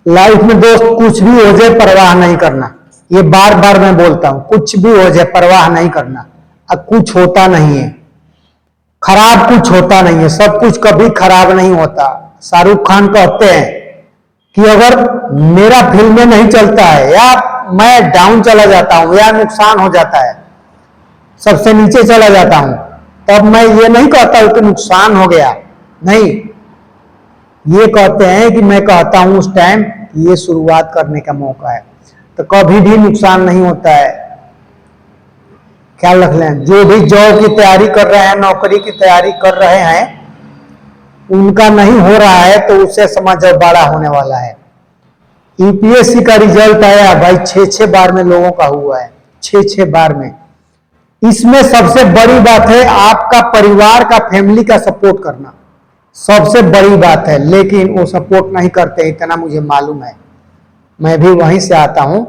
Life में दोस्त कुछ भी हो जाए परवाह नहीं करना। ये बार बार मैं बोलता हूं, कुछ भी हो जाए परवाह नहीं करना। अब कुछ होता नहीं है, खराब कुछ होता नहीं है, सब कुछ कभी खराब नहीं होता। शाहरुख खान कहते हैं कि अगर मेरा फिल्म में नहीं चलता है या मैं डाउन चला जाता हूं या नुकसान हो जाता है, सबसे नीचे चला जाता हूं, तब मैं ये नहीं कहता हूं कि नुकसान हो गया, नहीं, ये कहते हैं कि मैं कहता हूं उस टाइम ये शुरुआत करने का मौका है। तो कभी भी नुकसान नहीं होता है, ख्याल रख लें। जो भी जॉब की तैयारी कर रहे हैं, नौकरी की तैयारी कर रहे हैं, उनका नहीं हो रहा है तो उससे समझो बड़ा होने वाला है। यूपीएससी का रिजल्ट आया भाई, 6 बार में लोगों का हुआ है, 6 बार में। इसमें सबसे बड़ी बात है आपका परिवार का, फैमिली का सपोर्ट करना, सबसे बड़ी बात है। लेकिन वो सपोर्ट नहीं करते, इतना मुझे मालूम है। मैं भी वहीं से आता हूं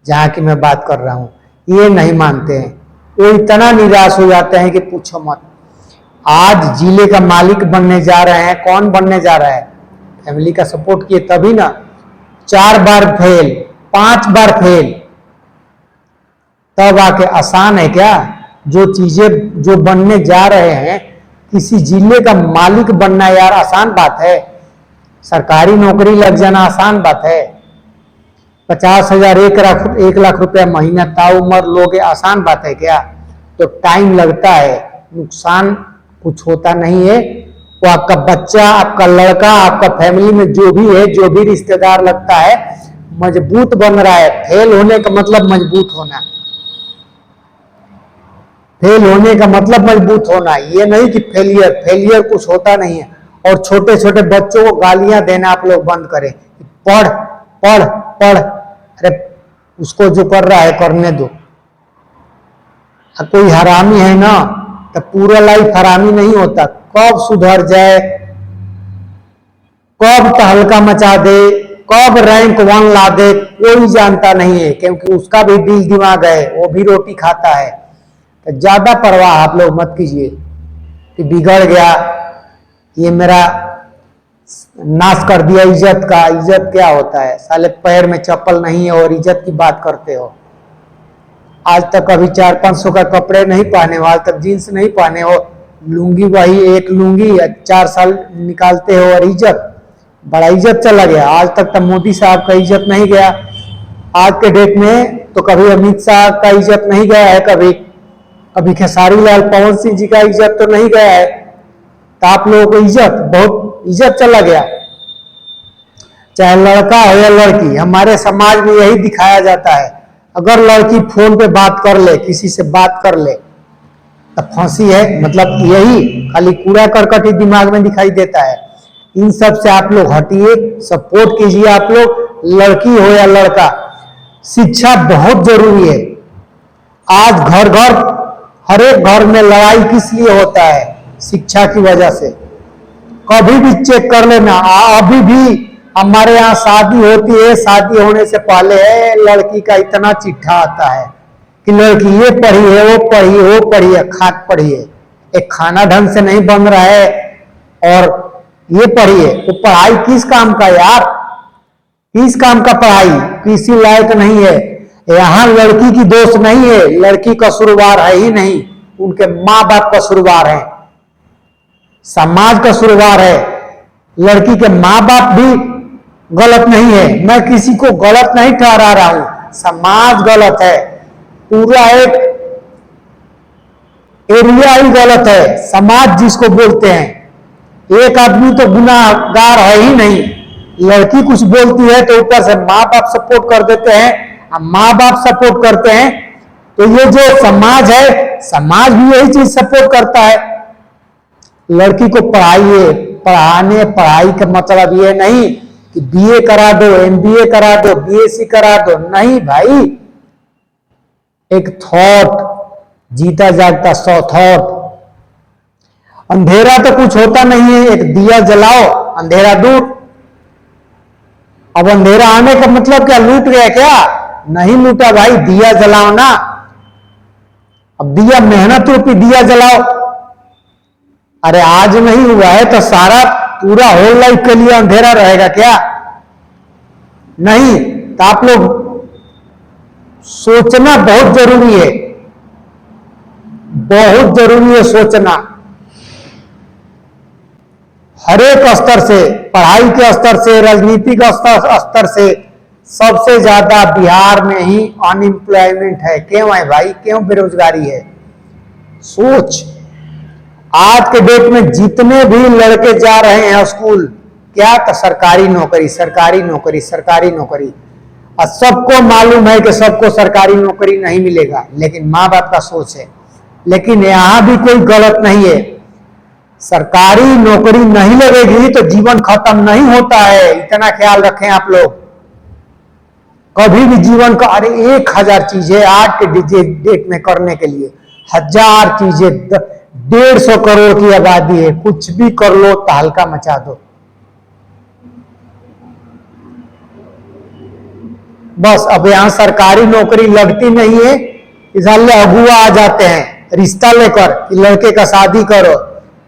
जहां की मैं बात कर रहा हूं। ये नहीं मानते हैं, वो इतना निराश हो जाते हैं कि पूछो मत। आज जिले का मालिक बनने जा रहे हैं, कौन बनने जा रहा है? फैमिली का सपोर्ट किए तभी ना। 4 बार फेल, 5 बार फेल, तब आके आसान है क्या? जो चीजें जो बनने जा रहे हैं, किसी जिले का मालिक बनना यार आसान बात है? सरकारी नौकरी लग जाना आसान बात है? 50,000 1 लाख रुपया महीना ताउम्र लोगे, आसान बात है क्या? तो टाइम लगता है, नुकसान कुछ होता नहीं है। वो आपका बच्चा, आपका लड़का, आपका फैमिली में जो भी है, जो भी रिश्तेदार लगता है, मजबूत बन रहा है। फेल होने का मतलब मजबूत होना, फेल होने का मतलब मजबूत होना, ये नहीं कि फेलियर। फेलियर कुछ होता नहीं है। और छोटे छोटे बच्चों को गालियां देना आप लोग बंद करें। पढ़ पढ़ पढ़, अरे उसको जो कर रहा है करने दो। कोई हरामी है ना, तो पूरा लाइफ हरामी नहीं होता। कब सुधर जाए, कब तहलका मचा दे, कब रैंक 1 ला दे, कोई जानता नहीं है। क्योंकि उसका भी दिल दिमाग है, वो भी रोटी खाता है। तो ज्यादा परवाह आप लोग मत कीजिए कि बिगड़ गया, ये मेरा नाश कर दिया इज्जत का। इज्जत क्या होता है? साले पैर में चप्पल नहीं है और इज्जत की बात करते हो। आज तक अभी 400-500 का कपड़े नहीं पहने हो, आज तक जींस नहीं पहने हो, लुंगी वही एक लुंगी 4 साल निकालते हो, और इज्जत, बड़ा इज्जत चला गया। आज तक तो मोदी साहब का इज्जत नहीं गया, आज के डेट में तो कभी अमित शाह का इज्जत नहीं गया है, कभी खेसारी लाल पवन सिंह जी का इज्जत तो नहीं गया है। तो आप लोगों को इज्जत, बहुत इज्जत चला गया। चाहे लड़का हो या लड़की, हमारे समाज में यही दिखाया जाता है। अगर लड़की फोन पे बात कर ले, किसी से बात कर ले, तो फांसी है। मतलब यही खाली कूड़ा करकट ही दिमाग में दिखाई देता है। इन सब से आप लोग हटिए, सपोर्ट कीजिए। आप लोग, लड़की हो या लड़का, शिक्षा बहुत जरूरी है। आज घर घर, हर एक घर में लड़ाई किस लिए होता है? शिक्षा की वजह से। कभी भी चेक कर लेना, अभी भी हमारे यहाँ शादी होती है, शादी होने से पहले लड़की का इतना चिट्ठा आता है कि लड़की ये पढ़ी है, वो पढ़ी है, वो पढ़ी है, खाक पढ़ी है, एक खाना ढंग से नहीं बन रहा है, और ये पढ़ी है। वो पढ़ाई किस काम का यार? किस काम का पढ़ाई? किसी लायक नहीं है। यहाँ लड़की की दोष नहीं है, लड़की कसूरवार है ही नहीं, उनके माँ बाप कसूरवार है, समाज कसूरवार है। लड़की के माँ बाप भी गलत नहीं है, मैं किसी को गलत नहीं ठहरा रहा हूं, समाज गलत है, पूरा एक एरिया ही गलत है। समाज जिसको बोलते हैं, एक आदमी तो गुनाहगार है ही नहीं। लड़की कुछ बोलती है तो ऊपर से माँ बाप सपोर्ट कर देते हैं, माँ बाप सपोर्ट करते हैं, तो ये जो समाज है, समाज भी यही चीज सपोर्ट करता है। लड़की को पढ़ाइए, पढ़ाई का मतलब ये नहीं कि बीए करा दो, एमबीए करा दो, बीएससी करा दो, नहीं भाई। एक थॉट, जीता जागता 100 थॉट। अंधेरा तो कुछ होता नहीं है, एक दिया जलाओ, अंधेरा दूर। अब अंधेरा आने का मतलब क्या? लूट गया क्या? नहीं लूटा भाई, दिया जलाओ ना। अब दिया, मेहनत रूपी दिया जलाओ। अरे आज नहीं हुआ है तो सारा पूरा होल लाइफ के लिए अंधेरा रहेगा क्या? नहीं, तो आप लोग सोचना बहुत जरूरी है, बहुत जरूरी है सोचना। हर एक स्तर से, पढ़ाई के स्तर से, राजनीति के स्तर से सबसे ज्यादा बिहार में ही अनएम्प्लॉयमेंट है। क्यों है भाई, क्यों बेरोजगारी है? सोच। आज के डेट में जितने भी लड़के जा रहे हैं स्कूल, क्या तो सरकारी नौकरी, सरकारी नौकरी, सरकारी नौकरी। और सबको मालूम है कि सबको सरकारी नौकरी नहीं मिलेगा, लेकिन माँ बाप का सोच है। लेकिन यहां भी कोई गलत नहीं है। सरकारी नौकरी नहीं लगेगी तो जीवन खत्म नहीं होता है, इतना ख्याल रखें आप लोग। कभी भी जीवन का, अरे 1000 चीजें आज के डेट में करने के लिए, 1000 चीजें। 150 करोड़ की आबादी है, कुछ भी कर लो तहलका मचा दो। बस अब यहां सरकारी नौकरी लगती नहीं है, इसलिए अगुआ आ जाते हैं रिश्ता लेकर कि लड़के का शादी करो।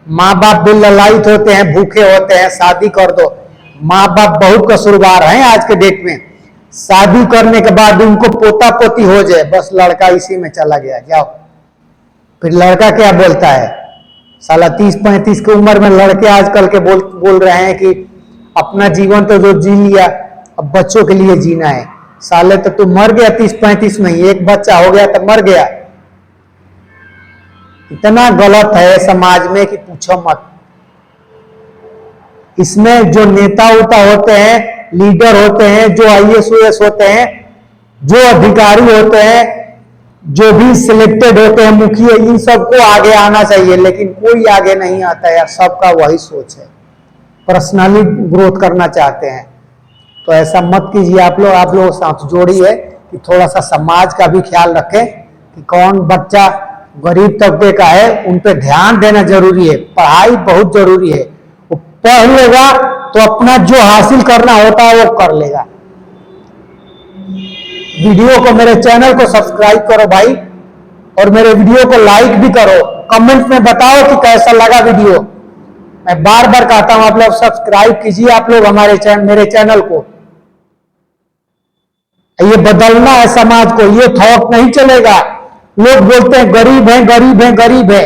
माँ बाप भी ललायित होते हैं, भूखे होते हैं, शादी कर दो। माँ बाप बहुत कसूरवार हैं आज के डेट में। शादी करने के बाद उनको पोता पोती हो जाए, बस लड़का इसी में चला गया, जाओ। फिर लड़का क्या बोलता है, साला 30-35 की उम्र में लड़के आजकल के बोल रहे हैं कि अपना जीवन तो जो जी लिया, अब बच्चों के लिए जीना है। साले तो तू मर गया 30-35 में, एक बच्चा हो गया तो मर गया। इतना गलत है समाज में कि पूछो मत। इसमें जो नेता उता होते हैं, लीडर होते हैं, जो IAS OAS होते हैं, जो अधिकारी होते हैं, जो भी सिलेक्टेड होते हैं मुखिया, इन सबको आगे आना चाहिए, लेकिन कोई आगे नहीं आता यार। सबका वही सोच है, पर्सनली ग्रोथ करना चाहते हैं। तो ऐसा मत कीजिए आप लोग साथ जोड़ी है कि थोड़ा सा समाज का भी ख्याल रखें कि कौन बच्चा गरीब तबके का है, उन पे ध्यान देना जरूरी है। पढ़ाई बहुत जरूरी है, वो पढ़ लेगा तो अपना जो हासिल करना होता है वो कर लेगा। वीडियो को, मेरे चैनल को सब्सक्राइब करो भाई, और मेरे वीडियो को लाइक भी करो। कमेंट में बताओ कि कैसा लगा वीडियो। मैं बार बार कहता हूं आप लोग सब्सक्राइब कीजिए आप लोग मेरे चैनल को। ये बदलना है समाज को, ये थॉट नहीं चलेगा। लोग बोलते हैं गरीब है, गरीब है, गरीब है।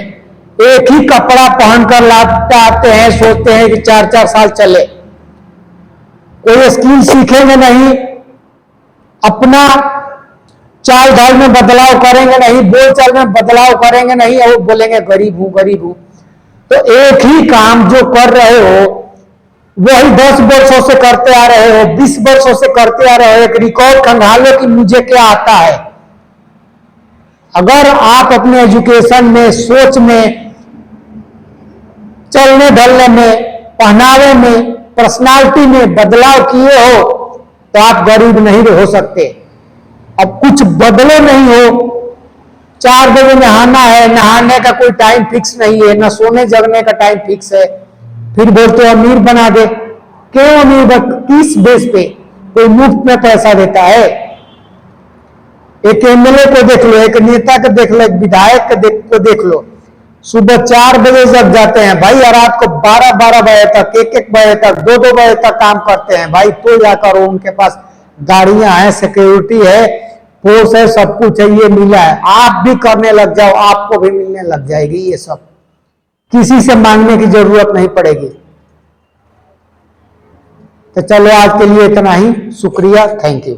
एक ही कपड़ा पहनकर लाते आते हैं, सोचते हैं कि 4-4 साल चले। कोई स्किल सीखेंगे नहीं, अपना चाल ढाल में बदलाव करेंगे नहीं, बोलचाल में बदलाव करेंगे नहीं, और बोलेंगे गरीब हूं, गरीब हूं। तो एक ही काम जो कर रहे हो वही 10 वर्षों से करते आ रहे हो, 20 वर्षों से करते आ रहे हो, एक रिकॉर्ड खंगालो कि मुझे क्या आता है। अगर आप अपने एजुकेशन में, सोच में, चलने ढलने में, पहनावे में, पर्सनालिटी में बदलाव किए हो तो आप गरीब नहीं हो सकते। अब कुछ बदले नहीं हो, 4 बजे नहाना है, नहाने का कोई टाइम फिक्स नहीं है, न सोने जगने का टाइम फिक्स है, फिर बोलते हो अमीर बना दे। क्यों अमीर? किस बेस पे? कोई मुफ्त में पैसा देता है? एक MLA को देख लो, एक नेता को देख लो, एक विधायक को देख लो, सुबह 4 बजे जग जाते हैं भाई, और रात को 12-12 बजे तक, 1-1 बजे तक, 2-2 बजे तक काम करते हैं भाई। तो जाकर उनके पास गाड़ियां हैं, सिक्योरिटी है, फोर्स है, सब कुछ है, ये मिला है। आप भी करने लग जाओ, आपको भी मिलने लग जाएगी ये सब। किसी से मांगने की जरूरत नहीं पड़ेगी। तो चलो आज के लिए इतना ही, शुक्रिया, थैंक यू।